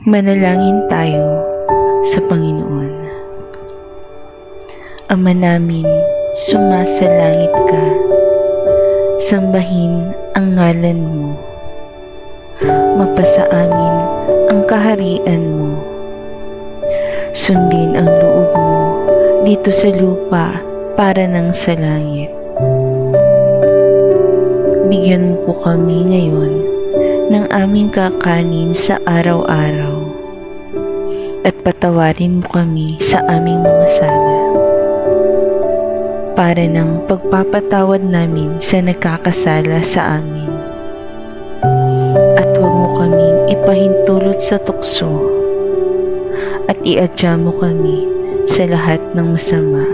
Manalangin tayo sa Panginoon. Ama namin, sumasalangit ka. Sambahin ang ngalan mo. Mapasa amin ang kaharian mo. Sundin ang loob mo dito sa lupa para nang sa langit. Bigyan mo po kami ngayon ng aming kakanin sa araw-araw at patawarin mo kami sa aming mga sala para ng pagpapatawad namin sa nagkakasala sa amin, at huwag mo kaming ipahintulot sa tukso at iadya mo kami sa lahat ng masama.